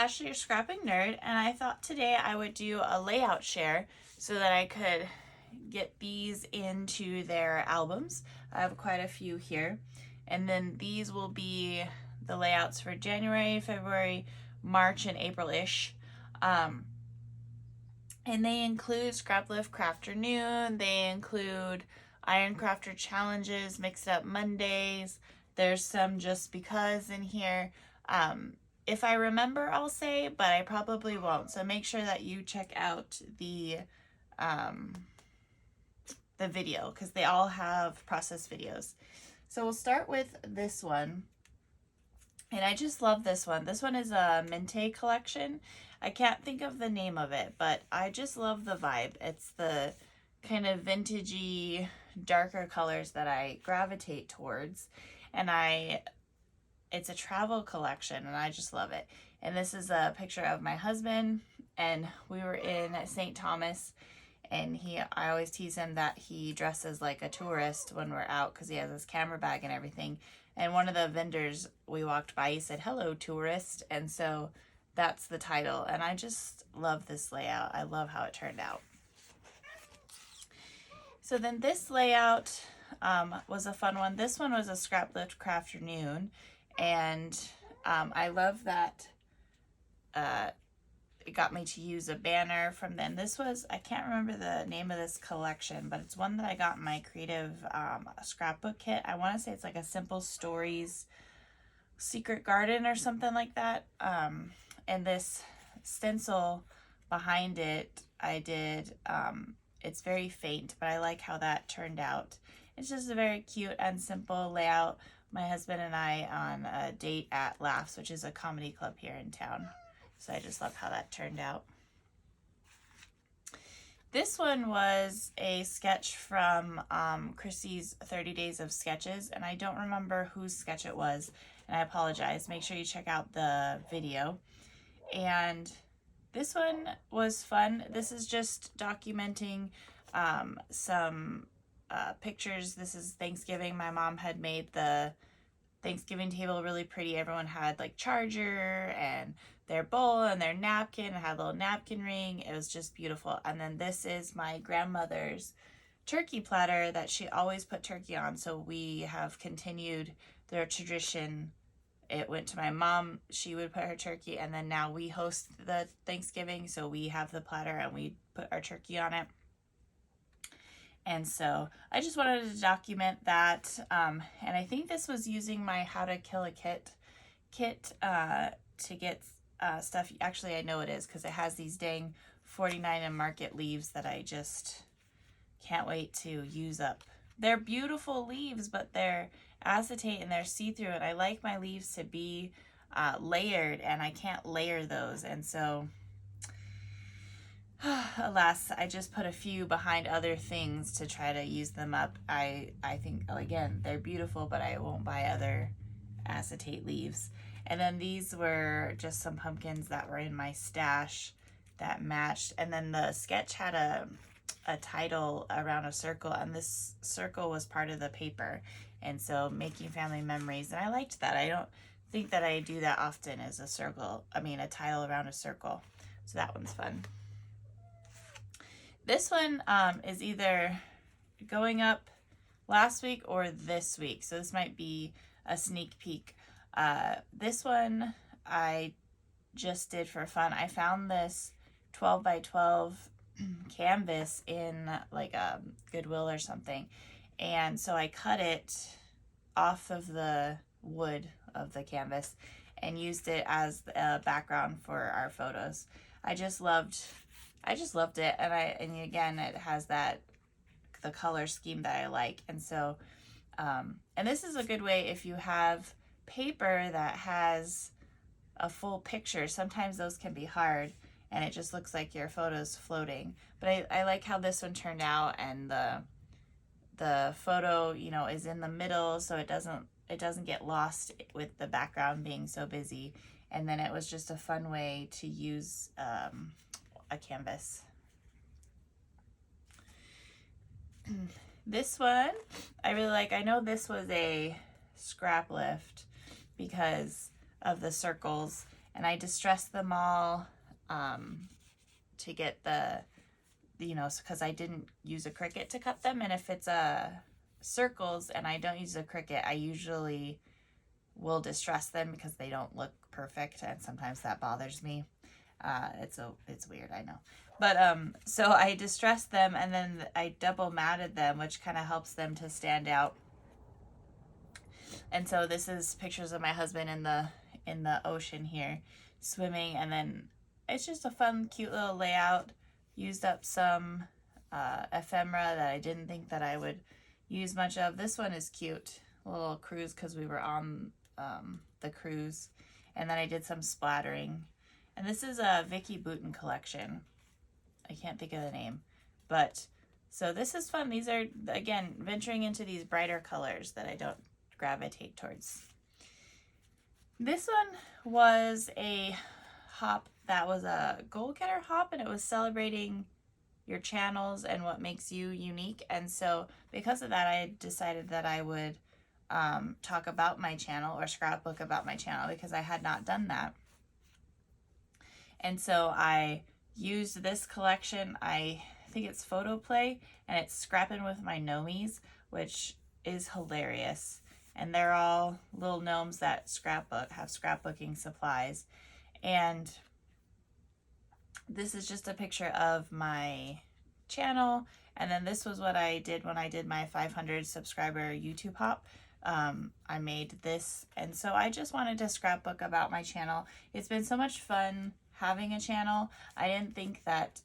Ashley, your scrapping nerd, and I thought today I would do a layout share so that I could get these into their albums. I have quite a few here, and then these will be the layouts for January, February, March, and April-ish. And they include Scrap Lift Crafternoon, they include Iron Crafter Challenges, Mixed Up Mondays, there's some Just Because in here. If I remember, I'll say, but I probably won't. So make sure that you check out the video because they all have process videos. So we'll start with this one. And I just love this one. This one is a Mente collection. I can't think of the name of it, but I just love the vibe. It's the kind of vintagey, darker colors that I gravitate towards. And it's a travel collection and I just love it. And this is a picture of my husband, and we were in St. Thomas, and I always tease him that he dresses like a tourist when we're out because he has his camera bag and everything. And one of the vendors we walked by, he said, "Hello, tourist." And so that's the title. And I just love this layout. I love how it turned out. So then this layout was a fun one. This one was a Scrap Lift Crafternoon. And I love that it got me to use a banner from them. This was, I can't remember the name of this collection, but it's one that I got in my creative scrapbook kit. I want to say it's like a Simple Stories Secret Garden or something like that. And this stencil behind it, I did, it's very faint, but I like how that turned out. It's just a very cute and simple layout. My husband and I on a date at Laughs, which is a comedy club here in town. So I just love how that turned out. This one was a sketch from Chrissy's 30 Days of Sketches, and I don't remember whose sketch it was, and I apologize. Make sure you check out the video. And this one was fun. This is just documenting some pictures. This is Thanksgiving. My mom had made the Thanksgiving table really pretty. Everyone had like charger and their bowl and their napkin. It had a little napkin ring. It was just beautiful. And then this is my grandmother's turkey platter that she always put turkey on. So we have continued their tradition. It went to my mom. She would put her turkey, and then now we host the Thanksgiving. So we have the platter and we put our turkey on it. And so I just wanted to document that. And I think this was using my How to Kill a Kit to get stuff. Actually, I know it is because it has these dang 49 and Market leaves that I just can't wait to use up. They're beautiful leaves, but they're acetate and they're see-through. And I like my leaves to be layered, and I can't layer those. And so alas, I just put a few behind other things to try to use them up. I think, again, they're beautiful, but I won't buy other acetate leaves. And then these were just some pumpkins that were in my stash that matched. And then the sketch had a title around a circle, and this circle was part of the paper. And so making family memories. And I liked that. I don't think that I do that often, as a title around a circle. So that one's fun. This one is either going up last week or this week. So this might be a sneak peek. This one I just did for fun. I found this 12 by 12 canvas in like a Goodwill or something. And so I cut it off of the wood of the canvas and used it as a background for our photos. I just loved it, and again, it has the color scheme that I like. And so and this is a good way if you have paper that has a full picture. Sometimes those can be hard and it just looks like your photo's floating, but I like how this one turned out, and the photo, is in the middle, so it doesn't get lost with the background being so busy. And then it was just a fun way to use a canvas. This one I really like. I know this was a scrap lift because of the circles, and I distressed them all to get the, you know, because I didn't use a Cricut to cut them, and if it's circles and I don't use a Cricut, I usually will distress them because they don't look perfect, and sometimes that bothers me. It's weird, I know. But so I distressed them, and then I double matted them, which kind of helps them to stand out. And so this is pictures of my husband in the ocean here, swimming, and then it's just a fun, cute little layout. Used up some ephemera that I didn't think that I would use much of. This one is cute, a little cruise because we were on the cruise, and then I did some splattering. And this is a Vicky Bouton collection. I can't think of the name, but so this is fun. These are, again, venturing into these brighter colors that I don't gravitate towards. This one was a hop that was a goal getter hop, and it was celebrating your channels and what makes you unique. And so because of that, I decided that I would talk about my channel or scrapbook about my channel, because I had not done that. And so I used this collection. I think it's Photo Play, and it's Scrapping with My Gnomies, which is hilarious. And they're all little gnomes that have scrapbooking supplies. And this is just a picture of my channel. And then this was what I did when I did my 500 subscriber YouTube hop. I made this, and so I just wanted to scrapbook about my channel. It's been so much fun having a channel. I didn't think that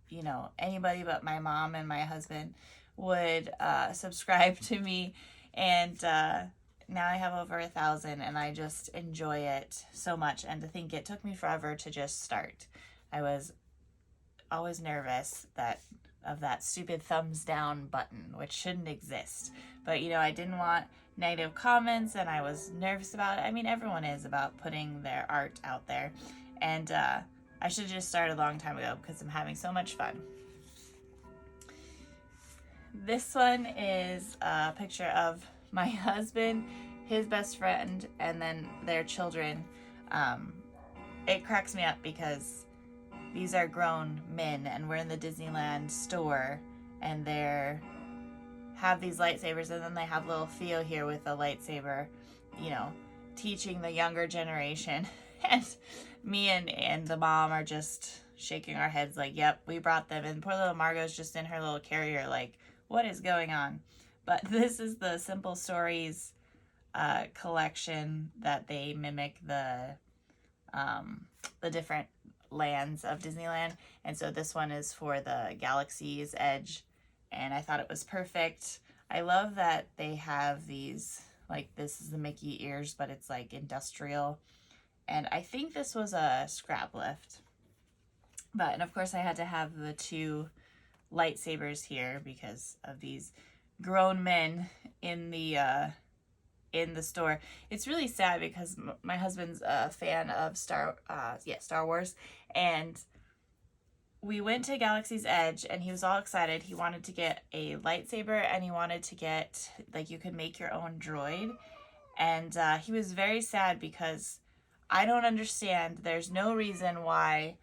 you know, anybody but my mom and my husband would subscribe to me, and now I have over 1,000, and I just enjoy it so much. And to think it took me forever to just start. I was always nervous of that stupid thumbs down button, which shouldn't exist. But, you know, I didn't want negative comments, and I was nervous about it. I mean, everyone is about putting their art out there. And I should have just started a long time ago because I'm having so much fun. This one is a picture of my husband, his best friend, and then their children. It cracks me up because these are grown men, and we're in the Disneyland store, and they have these lightsabers, and then they have little Theo here with a lightsaber, you know, teaching the younger generation. And me and the mom are just shaking our heads like, yep, we brought them. And poor little Margot's just in her little carrier like, what is going on? But this is the Simple Stories collection that they mimic the different lands of Disneyland. And so this one is for the Galaxy's Edge, and I thought it was perfect. I love that they have these, like, this is the Mickey ears, but it's like industrial. And I think this was a scrap lift. But, and of course I had to have the two lightsabers here because of these grown men in the store. It's really sad because my husband's a fan of Star Wars, and we went to Galaxy's Edge, and he was all excited. He wanted to get a lightsaber, and he wanted to get, like, you could make your own droid. And he was very sad because I don't understand. There's no reason why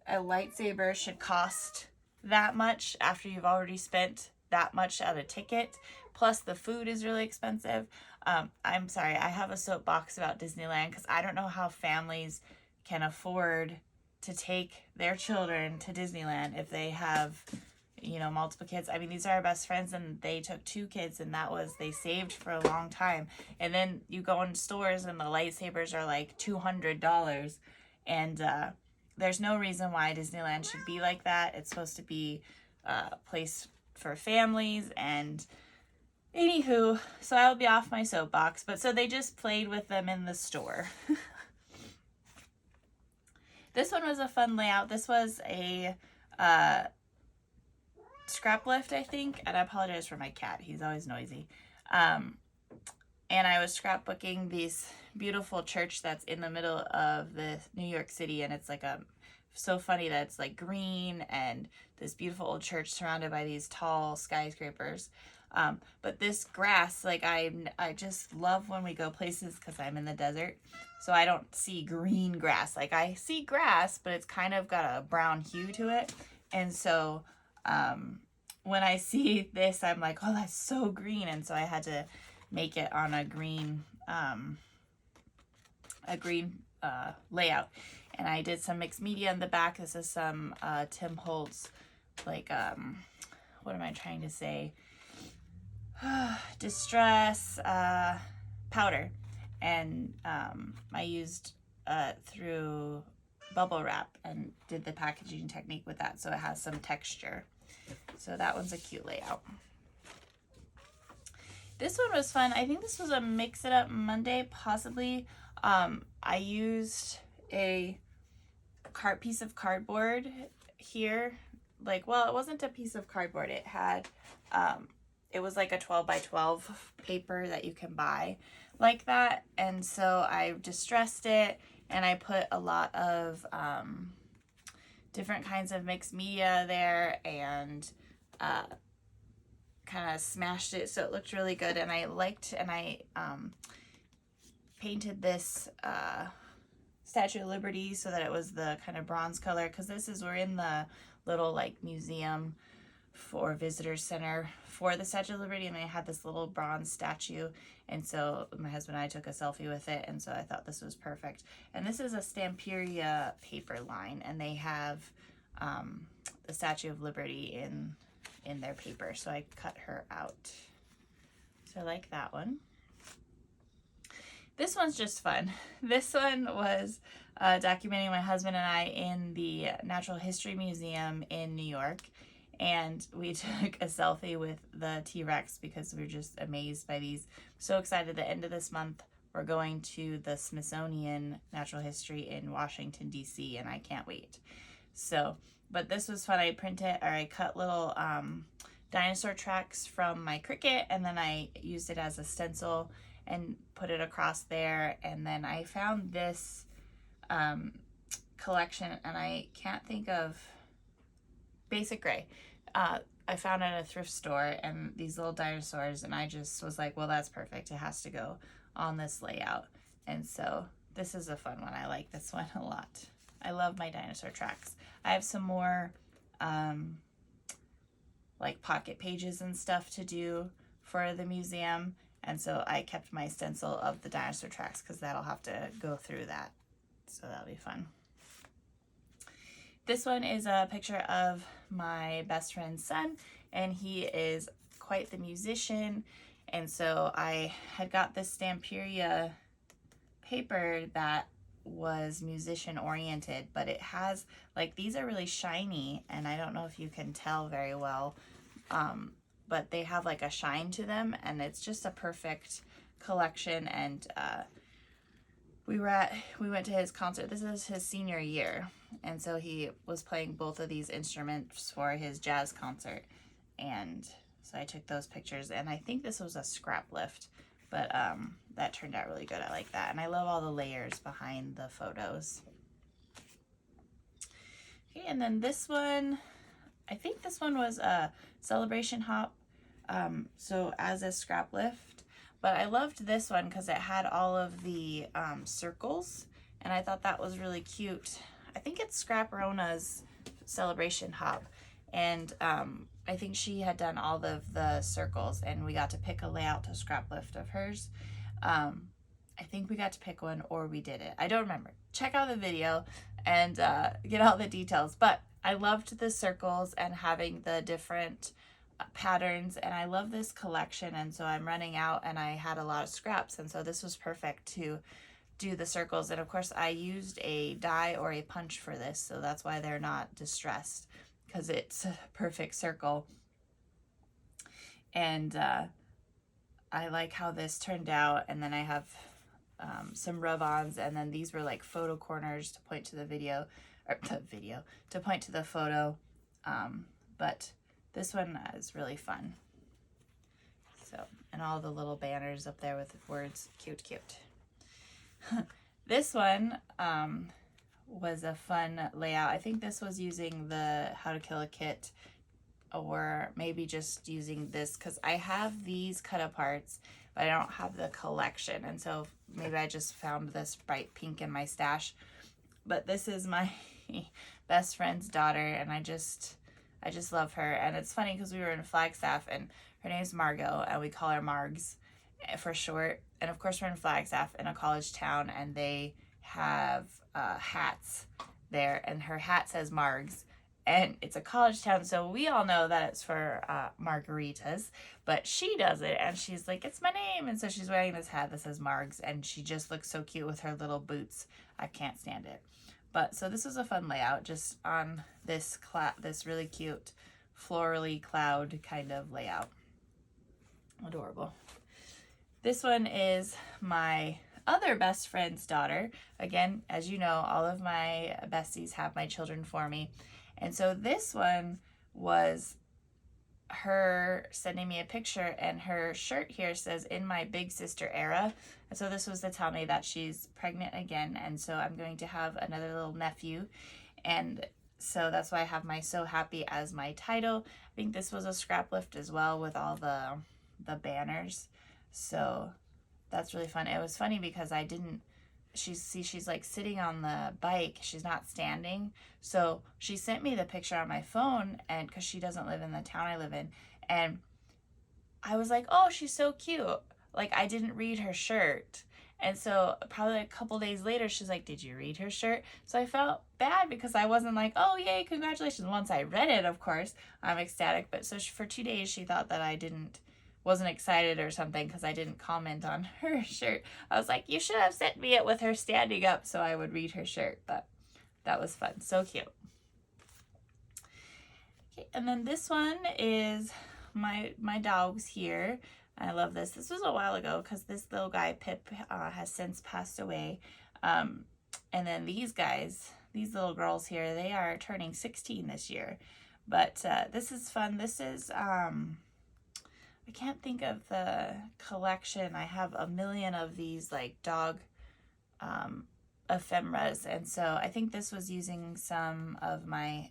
a lightsaber should cost that much after you've already spent that much at a ticket. Plus the food is really expensive. I'm sorry, I have a soapbox about Disneyland because I don't know how families can afford to take their children to Disneyland if they have, you know, multiple kids. I mean, these are our best friends, and they took 2 kids, and they saved for a long time. And then you go in stores and the lightsabers are like $200, and there's no reason why Disneyland should be like that. It's supposed to be a place for families. And anywho, so I'll be off my soapbox. But so they just played with them in the store. This one was a fun layout. This was a scrap lift, I think, and I apologize for my cat. He's always noisy. And I was scrapbooking this beautiful church that's in the middle of the New York City, and it's like so funny that it's like green and this beautiful old church surrounded by these tall skyscrapers. But this grass, like I just love when we go places because I'm in the desert. So I don't see green grass. Like I see grass, but it's kind of got a brown hue to it. And so when I see this, I'm like, oh, that's so green. And so I had to make it on a green layout. And I did some mixed media in the back. This is some Tim Holtz, like, what am I trying to say? Distress powder. And I used through bubble wrap and did the packaging technique with that, so it has some texture. So that one's a cute layout. This one was fun. I think this was a Mix It Up Monday, possibly. I used a piece of cardboard here. Like, well, it wasn't a piece of cardboard. It had, it was like a 12 by 12 paper that you can buy like that. And so I distressed it and I put a lot of different kinds of mixed media there and kind of smashed it so it looked really good. And I painted this Statue of Liberty so that it was the kind of bronze color, because we're in the little like museum for visitor center for the Statue of Liberty, and they had this little bronze statue, and so my husband and I took a selfie with it, and so I thought this was perfect. And this is a Stamperia paper line, and they have the Statue of Liberty in their paper, so I cut her out. So I like that one. This one's just fun. This one was documenting my husband and I in the Natural History Museum in New York. And we took a selfie with the T-Rex because we were just amazed by these. So excited. At the end of this month, we're going to the Smithsonian Natural History in Washington, D.C., and I can't wait. So, but this was fun. I cut little dinosaur tracks from my Cricut, and then I used it as a stencil and put it across there. And then I found this collection, and I can't think of, Basic Gray. I found it at a thrift store, and these little dinosaurs, and I just was like, well, that's perfect. It has to go on this layout. And so this is a fun one. I like this one a lot. I love my dinosaur tracks. I have some more like pocket pages and stuff to do for the museum. And so I kept my stencil of the dinosaur tracks because that'll have to go through that. So that'll be fun. This one is a picture of my best friend's son, and he is quite the musician. And so I had got this Stamperia paper that was musician oriented, but it has, like, these are really shiny, and I don't know if you can tell very well, but they have like a shine to them, and it's just a perfect collection. And we went to his concert. This is his senior year, and so he was playing both of these instruments for his jazz concert, and so I took those pictures. And I think this was a scrap lift, but that turned out really good. I like that, and I love all the layers behind the photos. Okay, and then this one, I think this one was a celebration hop, so as a scrap lift. But I loved this one because it had all of the circles, and I thought that was really cute. I think it's Scrap Rona's celebration hop, and I think she had done all of the circles, and we got to pick a layout to scrap lift of hers. I think we got to pick one, or we did it. I don't remember. Check out the video and get all the details. But I loved the circles and having the different patterns, and I love this collection. And so I'm running out, and I had a lot of scraps, and so this was perfect to do the circles. And of course I used a die or a punch for this, so that's why they're not distressed, because it's a perfect circle. And I like how this turned out. And then I have some rub-ons, and then these were like photo corners to point to the video, or to point to the photo. But this one is really fun. So, and all the little banners up there with words, cute, cute. This one was a fun layout. I think this was using the How to Kill a Kit or maybe just using this, because I have these cut aparts, but I don't have the collection. And so maybe I just found this bright pink in my stash. But this is my best friend's daughter, and I just love her. And it's funny because we were in Flagstaff, and her name's Margot, and we call her Margs for short. And of course, we're in Flagstaff, in a college town, and they have hats there, and her hat says Margs. And it's a college town, so we all know that it's for margaritas, but she does it, and she's like, it's my name. And so she's wearing this hat that says Margs, and she just looks so cute with her little boots. I can't stand it. But so this was a fun layout, just on this really cute florally cloud kind of layout. Adorable. This one is my other best friend's daughter. Again, as you know, all of my besties have my children for me. And so this one was her sending me a picture, and her shirt here says, in my big sister era. And so this was to tell me that she's pregnant again, and so I'm going to have another little nephew. And so that's why I have my So Happy as my title. I think this was a scrap lift as well, with all the banners. So that's really fun. It was funny because I didn't, she's like sitting on the bike, she's not standing. So she sent me the picture on my phone, and because she doesn't live in the town I live in, and I was like, oh, she's so cute. Like, I didn't read her shirt. And so probably a couple days later, she's like, did you read her shirt? So I felt bad because I wasn't like, oh, yay, congratulations. Once I read it, of course, I'm ecstatic. But so for 2 days, she thought that I wasn't excited or something because I didn't comment on her shirt. I was like, you should have sent me it with her standing up so I would read her shirt. But that was fun. So cute. Okay, and then this one is my dogs here. I love this. This was a while ago because this little guy, Pip, has since passed away. And then these guys, these little girls here, they are turning 16 this year. But this is fun. This is, I can't think of the collection. I have a million of these like dog ephemeras. And so I think this was using some of my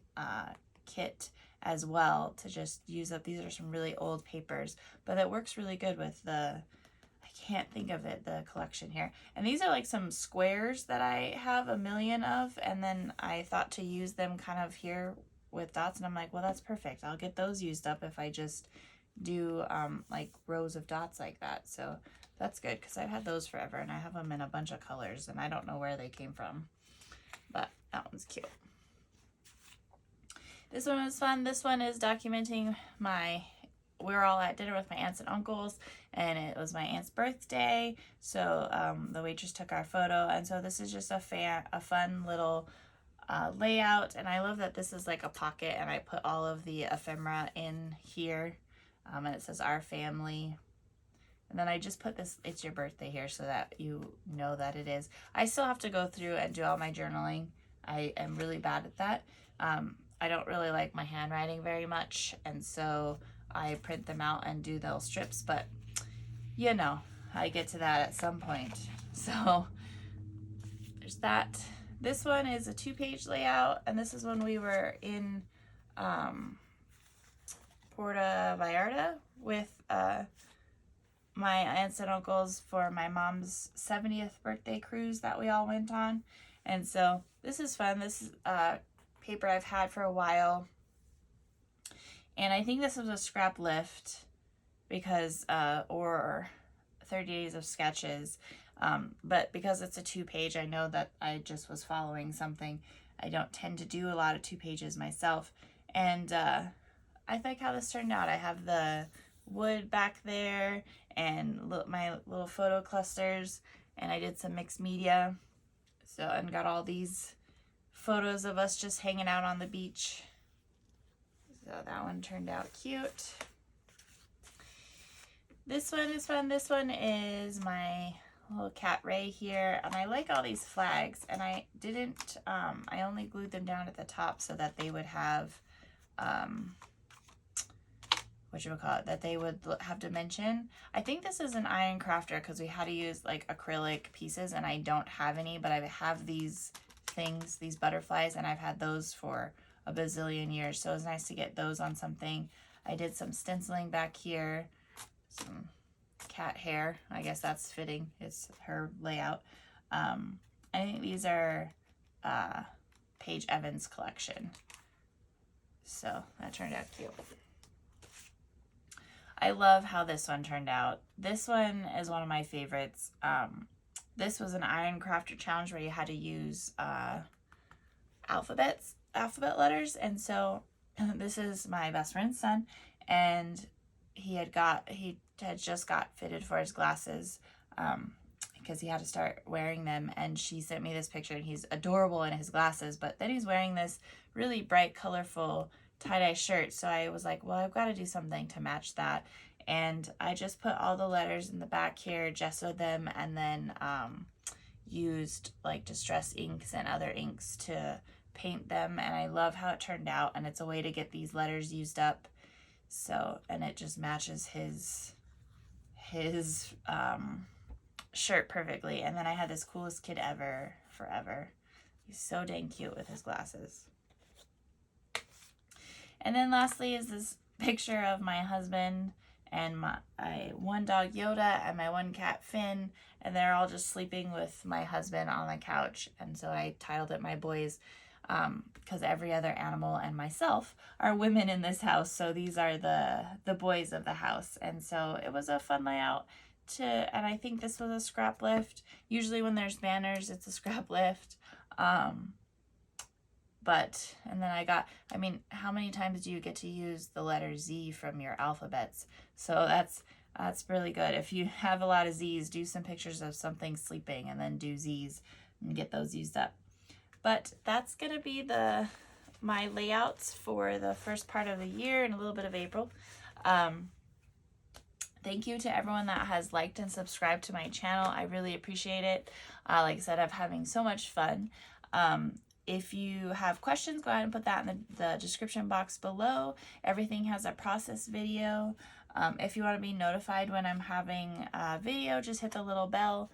kit as well to just use up. These are some really old papers, but it works really good with the, I can't think of it, the collection here. And these are like some squares that I have a million of, and then I thought to use them kind of here with dots, and I'm like, well, that's perfect. I'll get those used up if I just do like rows of dots like that. So that's good because I've had those forever, and I have them in a bunch of colors, and I don't know where they came from, but that one's cute. This one was fun. This one is documenting we were all at dinner with my aunts and uncles, and it was my aunt's birthday. So the waitress took our photo, and so this is just a fun little layout. And I love that this is like a pocket, and I put all of the ephemera in here, and it says our family. And then I just put this, it's your birthday here, so that you know that it is. I still have to go through and do all my journaling. I am really bad at that. I don't really like my handwriting very much, and so I print them out and do those strips, but you know, I get to that at some point. So there's that. This one is a 2-page layout, and this is when we were in Puerto Vallarta with my aunts and uncles for my mom's 70th birthday cruise that we all went on. And so this is fun. This is paper I've had for a while, and I think this was a scrap lift because or 30 days of sketches, but because it's a 2-page, I know that I just was following something. I don't tend to do a lot of 2 pages myself, and I like how this turned out. I have the wood back there and my little photo clusters, and I did some mixed media, so, and got all these photos of us just hanging out on the beach. So that one turned out cute. This one is fun. This one is my little cat Ray here, and I like all these flags, and I didn't, I only glued them down at the top so that they would have, that they would have dimension. I think this is an iron crafter because we had to use like acrylic pieces, and I don't have any, but I have these things, these butterflies, and I've had those for a bazillion years. So it was nice to get those on something. I did some stenciling back here, some cat hair. I guess that's fitting. It's her layout. I think these are Paige Evans' collection. So that turned out cute. I love how this one turned out. This one is one of my favorites. This was an Iron Crafter challenge where you had to use alphabet letters, and so this is my best friend's son, and he had just got fitted for his glasses because he had to start wearing them, and she sent me this picture, and he's adorable in his glasses, but then he's wearing this really bright, colorful tie-dye shirt. So I was like, well, I've got to do something to match that, and I just put all the letters in the back here, gessoed them, and then used like Distress inks and other inks to paint them, and I love how it turned out, and it's a way to get these letters used up. So, and it just matches his shirt perfectly. And then I had this coolest kid ever forever. He's so dang cute with his glasses. And then lastly is this picture of my husband and my one dog Yoda and my one cat Finn, and they're all just sleeping with my husband on the couch. And so I titled it My Boys, because every other animal and myself are women in this house, so these are the boys of the house. And so it was a fun layout and I think this was a scrap lift. Usually when there's banners, it's a scrap lift. And then I mean, how many times do you get to use the letter Z from your alphabets? So that's really good. If you have a lot of Z's, do some pictures of something sleeping and then do Z's and get those used up. But that's gonna be my layouts for the first part of the year and a little bit of April. Thank you to everyone that has liked and subscribed to my channel. I really appreciate it. Like I said, I'm having so much fun. If you have questions, go ahead and put that in the description box below. Everything has a process video. If you want to be notified when I'm having a video, just hit the little bell.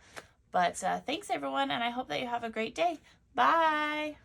But thanks everyone, and I hope that you have a great day. Bye!